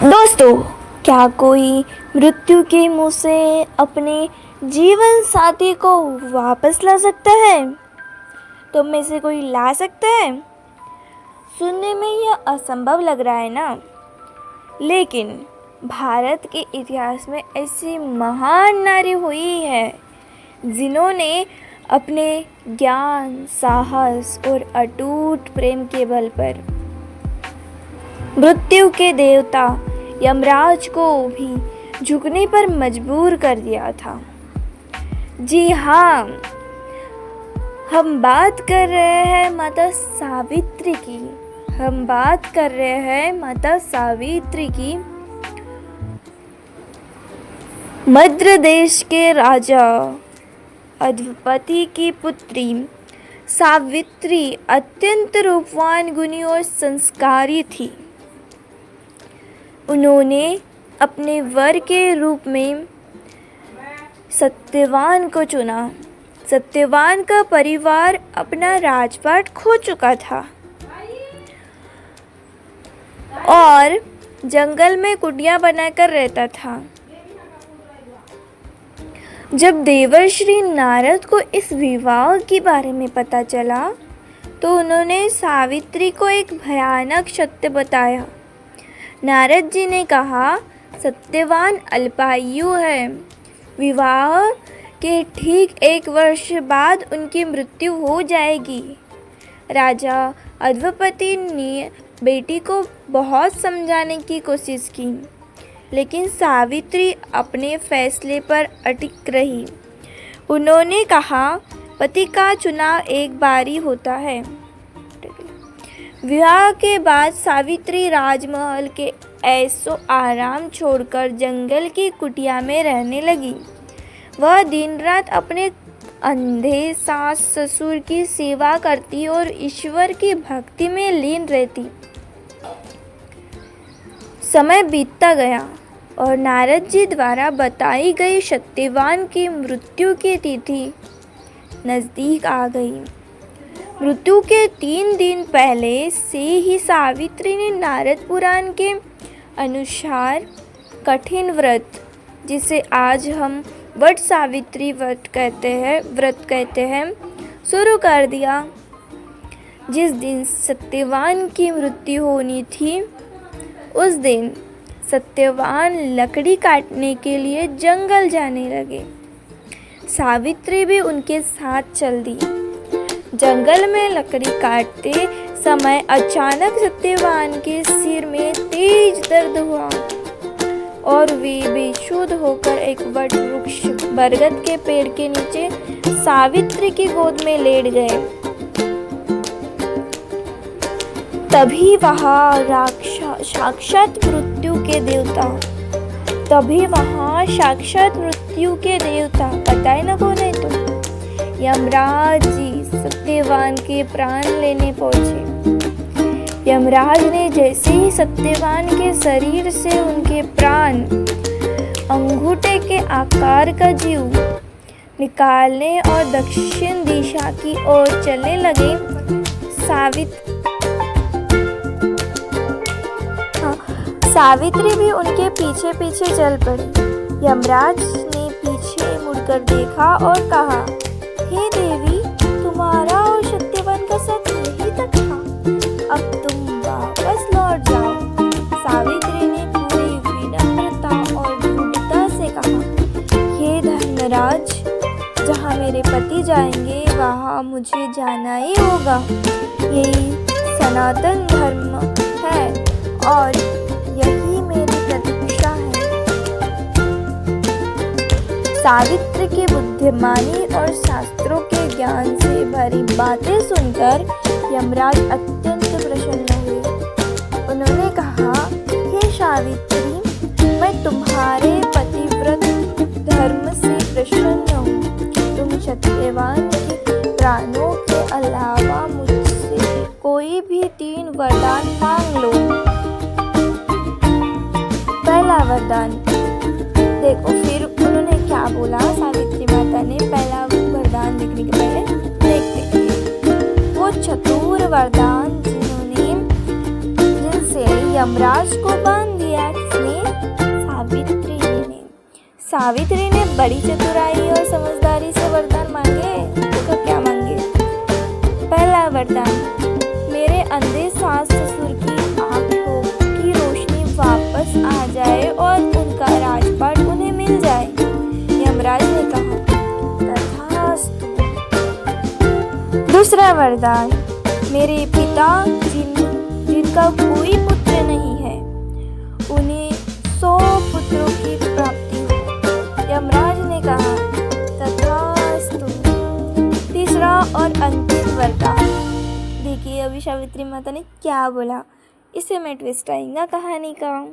दोस्तों, क्या कोई मृत्यु के मुंह से अपने जीवन साथी को वापस ला सकता है? तुम में से कोई ला सकता है? सुनने में यह असंभव लग रहा है ना? लेकिन भारत के इतिहास में ऐसी महान नारी हुई है जिन्होंने अपने ज्ञान, साहस और अटूट प्रेम के बल पर मृत्यु के देवता यमराज को भी झुकने पर मजबूर कर दिया था। जी हाँ, हम बात कर रहे हैं माता सावित्री की। हम बात कर रहे हैं माता सावित्री की। मद्र देश के राजा अद्वपति की पुत्री सावित्री अत्यंत रूपवान, गुणी और संस्कारी थी। उन्होंने अपने वर के रूप में सत्यवान को चुना। सत्यवान का परिवार अपना राजपाट खो चुका था और जंगल में कुटिया बनाकर रहता था। जब देवर्षि नारद को इस विवाह के बारे में पता चला तो उन्होंने सावित्री को एक भयानक सत्य बताया। नारद जी ने कहा, सत्यवान अल्पायु है। विवाह के ठीक 1 वर्ष बाद उनकी मृत्यु हो जाएगी। राजा अद्वपति ने बेटी को बहुत समझाने की कोशिश की, लेकिन सावित्री अपने फैसले पर अटक रही। उन्होंने कहा, पति का चुनाव एक बार ही होता है। विवाह के बाद सावित्री राजमहल के ऐशो आराम छोड़कर जंगल की कुटिया में रहने लगी। वह दिन रात अपने अंधे सास ससुर की सेवा करती और ईश्वर की भक्ति में लीन रहती। समय बीतता गया और नारद जी द्वारा बताई गई सत्यवान की मृत्यु की तिथि नज़दीक आ गई। मृत्यु के 3 दिन पहले से ही सावित्री ने नारद पुराण के अनुसार कठिन व्रत, जिसे आज हम वट सावित्री व्रत कहते हैं, शुरू कर दिया। जिस दिन सत्यवान की मृत्यु होनी थी, उस दिन सत्यवान लकड़ी काटने के लिए जंगल जाने लगे। सावित्री भी उनके साथ चल दी। जंगल में लकड़ी काटते समय अचानक सत्यवान के सिर में तेज दर्द हुआ और वे बेसुध होकर एक वट वृक्ष बरगद के पेड़ के नीचे सावित्री की गोद में लेट गए। तभी वहाँ साक्षात मृत्यु के देवता पता है ना कौन है? तो यमराज जी सत्यवान के प्राण लेने पहुंचे। यमराज ने जैसे ही सत्यवान के शरीर से उनके प्राण अंगूठे के आकार का जीव निकालने और दक्षिण दिशा की ओर चलने लगे, सावित्री भी उनके पीछे पीछे चल पड़ी। यमराज ने पीछे मुड़कर देखा और कहा, हे देवी, तुम्हारा और सत्यवान का साथ यही तक था। अब तुम वापस लौट जाओ। सावित्री ने पूरी विनम्रता और दृढ़ता से कहा, हे धर्मराज, जहाँ मेरे पति जाएंगे वहाँ मुझे जाना ही होगा। यही सनातन धर्म है और यही मेरी प्रतीक्षा है। सावित्री की बुद्धिमानी और शास्त्रों के ज्ञान से भरी बातें सुनकर यमराज अत्यंत प्रसन्न हुए। उन्होंने कहा, हे सावित्री, मैं तुम्हारे पतिव्रत धर्म से प्रसन्न हूँ। तुम सत्यवान के प्राणों के अलावा मुझसे कोई भी 3 वरदान मांग लो। पहला वरदान, देखो फिर उन्होंने क्या बोला। सावित्री माता ने पहला वरदान देखने के पहले देखते हैं वो चतुर वरदान जिनसे यमराज को बांध दिया। सावित्री ने बड़ी चतुराई और समझदारी से वरदान मांगे। देखो क्या मांगे। पहला वरदान, मेरे अंधे सास ससुर की आंखों की रोशनी वापस आ जाए और उनका राजपाट उन्हें मिल जाए। यमराज ने कहा, तथास्तु। दूसरा वरदान, मेरे पिता जिनका कोई पुत्र नहीं है, उन्हें 100 पुत्रों की प्राप्ति हो। यमराज ने कहा, तथास्तु। तीसरा और अंतिम वरदान। देखिए अभी सावित्री माता ने क्या बोला, इसे मैं ट्विस्ट आएगा कहानी का।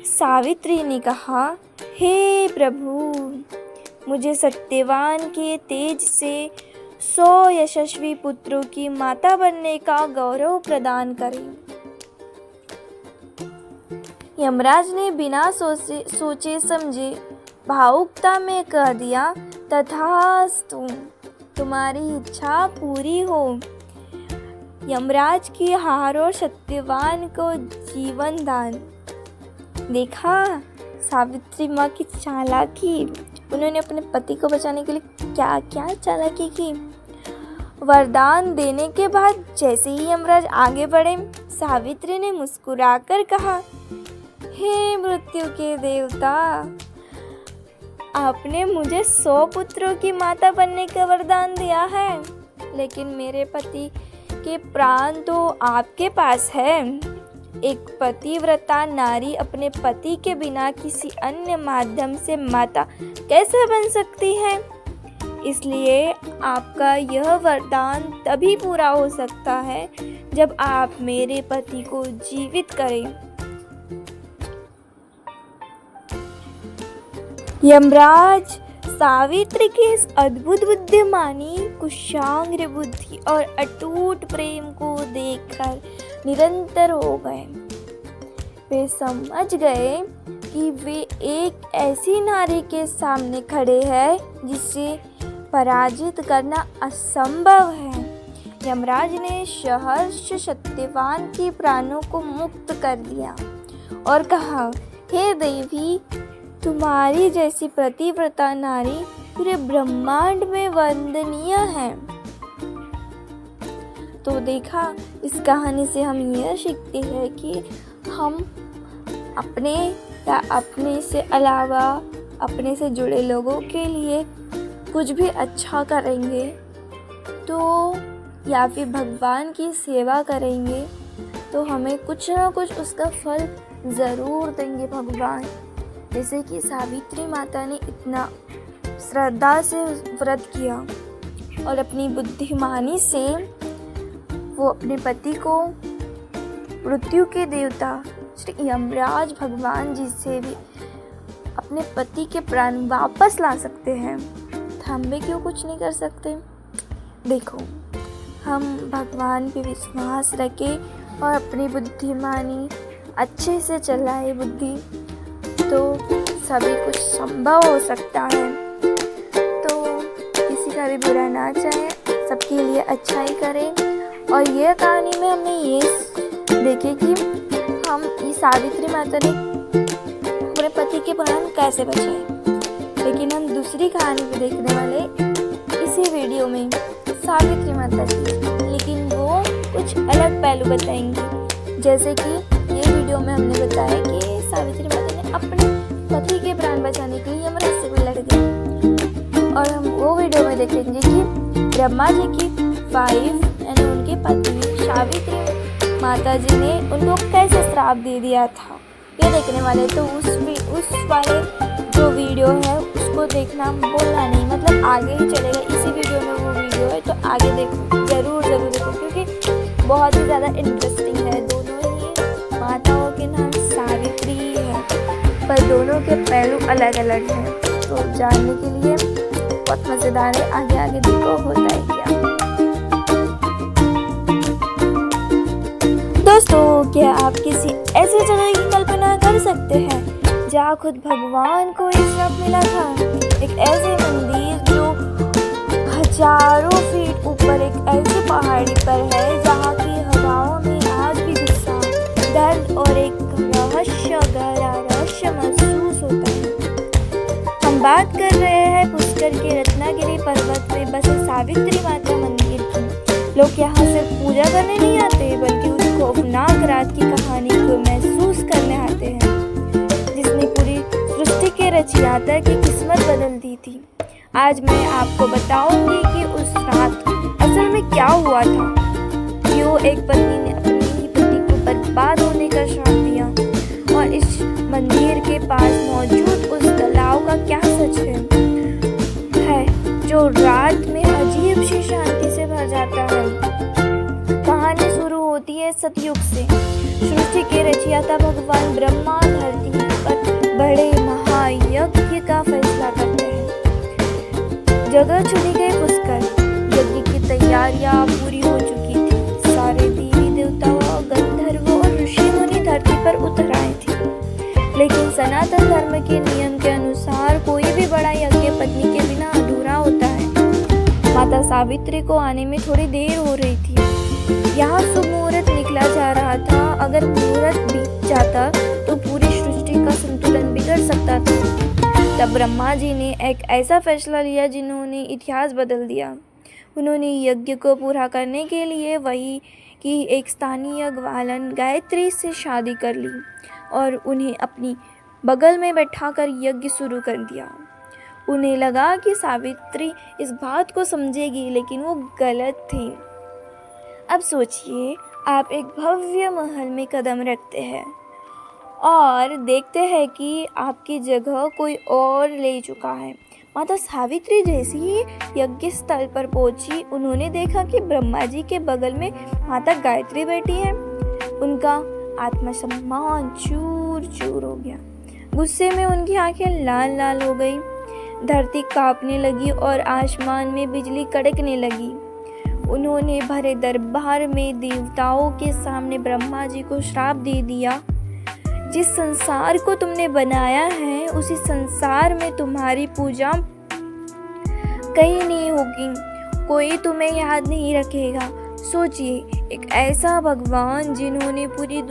सावित्री ने कहा, हे प्रभु, मुझे सत्यवान के तेज से 100 यशस्वी पुत्रों की माता बनने का गौरव प्रदान करें। यमराज ने बिना सोचे समझे भावुकता में कह दिया, तथास्तु, तुम्हारी इच्छा पूरी हो। यमराज की हार और सत्यवान को जीवन दान। देखा सावित्री माँ की चालाकी। उन्होंने अपने पति को बचाने के लिए क्या क्या चालाकी की। वरदान देने के बाद जैसे ही यमराज आगे बढ़े, सावित्री ने मुस्कुराकर कहा, हे मृत्यु के देवता, आपने मुझे 100 पुत्रों की माता बनने का वरदान दिया है, लेकिन मेरे पति के प्राण तो आपके पास है। एक पतिव्रता नारी अपने पति के बिना किसी अन्य माध्यम से माता कैसे बन सकती है? इसलिए आपका यह वरदान तभी पूरा हो सकता है जब आप मेरे पति को जीवित करें। यमराज सावित्री के इस अद्भुत बुद्धिमानी, कुशाग्र बुद्धि और अटूट प्रेम को देखकर निरंतर हो गए। वे समझ गए कि वे एक ऐसी नारी के सामने खड़े हैं जिसे पराजित करना असंभव है। यमराज ने सहर्ष सत्यवान के प्राणों को मुक्त कर दिया और कहा, हे देवी, तुम्हारी जैसी पतिव्रता नारी पूरे ब्रह्मांड में वंदनीय है। तो देखा, इस कहानी से हम यह सीखते हैं कि हम अपने या अपने से अलावा अपने से जुड़े लोगों के लिए कुछ भी अच्छा करेंगे तो या फिर भगवान की सेवा करेंगे तो हमें कुछ ना कुछ उसका फल ज़रूर देंगे भगवान। जैसे कि सावित्री माता ने इतना श्रद्धा से व्रत किया और अपनी बुद्धिमानी से वो अपने पति को मृत्यु के देवता श्री यमराज भगवान जी से भी अपने पति के प्राण वापस ला सकते हैं। तो हम भी क्यों कुछ नहीं कर सकते? देखो, हम भगवान पे विश्वास रखें और अपनी बुद्धिमानी अच्छे से चलाए बुद्धि, तो सभी कुछ संभव हो सकता है। तो किसी का भी बुरा ना चाहे, सबके लिए अच्छा ही करें। और ये कहानी में हमने ये देखे कि हम ये सावित्री माता ने अपने पति के प्राण कैसे बचाए। लेकिन हम दूसरी कहानी भी देखने वाले इसी वीडियो में सावित्री माता की, लेकिन वो कुछ अलग पहलू बताएंगे। जैसे कि ये वीडियो में हमने बताया कि सावित्री माता ने अपने पति के प्राण बचाने के लिए यमराज से भी लड़ गई। और हम वो वीडियो में देखेंगे कि ब्रह्मा जी की वाइफ यानी उनके पत्नी सावित्री माता जी ने उनको कैसे श्राप दे दिया था, ये देखने वाले। तो उस वाले जो वीडियो है उसको देखना बोलना नहीं, मतलब आगे ही चलेगा। इसी वीडियो में वो वीडियो है तो आगे देखो, ज़रूर देखो, क्योंकि बहुत ही ज़्यादा इंटरेस्टिंग है। दोनों ही माताओं के नाम सावित्री है, पर दोनों के पहलू अलग अलग हैं। तो जानने के लिए बहुत मज़ेदार है। आगे देखो होता है क्या। दोस्तों, क्या आप किसी ऐसी जगह की कल्पना कर सकते हैं जहाँ खुद भगवान को एक श्राप मिला था? एक ऐसे मंदिर जो हजारों फीट ऊपर एक ऐसी पहाड़ी पर है जहाँ की हवाओं में आज भी गुस्सा, दर्द और एक रहस्य महसूस होता है। बात कर रहे हैं पुष्कर के रत्नागिरी पर्वत में बसे सावित्री माता मंदिर की। लोग यहाँ सिर्फ पूजा करने नहीं आते बल्कि उस खौफनाक रात की कहानी को महसूस करने आते हैं जिसने पूरी सृष्टि के रचयिता की किस्मत बदल दी थी। आज मैं आपको बताऊंगी कि उस रात असल में क्या हुआ था। क्यों एक पत्नी ने अपने ही पति को बर्बाद होने का श्राप दिया और इस मंदिर के पास मौजूद उस तालाब का क्या सच है जो रात में अजीब सी शांति से भर जाता है। कहानी शुरू होती है सतयुग से। सृष्टि के रचयिता भगवान ब्रह्मा धरती पर बड़े महायज्ञ का फैसला करते हैं। जगह चुनी गई पुष्कर। यज्ञ की तैयारियां पूरी हो चुकी थी। सारे देवी देवता गंधर्व और ऋषि मुनि धरती पर उतर आए थे, लेकिन सनातन धर्म के नियम के अनुसार कोई भी बड़ा यज्ञ पत्नी के बिना अधूरा होता है। माता सावित्री को आने में थोड़ी देर हो रही थी। यहाँ शुभ मुहूर्त निकला जा रहा था। अगर मुहूर्त बीत जाता तो पूरी सृष्टि का संतुलन बिगड़ सकता था। तब ब्रह्मा जी ने एक ऐसा फैसला लिया जिन्होंने इतिहास बदल दिया। उन्होंने यज्ञ को पूरा करने के लिए वही की एक स्थानीय ग्वालन गायत्री से शादी कर ली और उन्हें अपनी बगल में बैठाकर यज्ञ शुरू कर दिया। उन्हें लगा कि सावित्री इस बात को समझेगी, लेकिन वो गलत थी। अब सोचिए, आप एक भव्य महल में कदम रखते हैं और देखते हैं कि आपकी जगह कोई और ले चुका है। माता सावित्री जैसे ही यज्ञ स्थल पर पहुंची, उन्होंने देखा कि ब्रह्मा जी के बगल में माता गायत्री बैठी है। उनका आत्मसम्मान चूर चूर हो गया। गुस्से में उनकी आंखें लाल लाल हो गई। धरती कांपने लगी और आसमान में बिजली कड़कने लगी। उन्होंने भरे दरबार में देवताओं के सामने ब्रह्मा जी को श्राप दे दिया, जिस संसार को तुमने बनाया है उसी संसार में तुम्हारी पूजा कहीं नहीं होगी। कोई तुम्हें याद नहीं रखेगा। सोचिए, एक ऐसा भगवान जिन्होंने पूरी दुनिया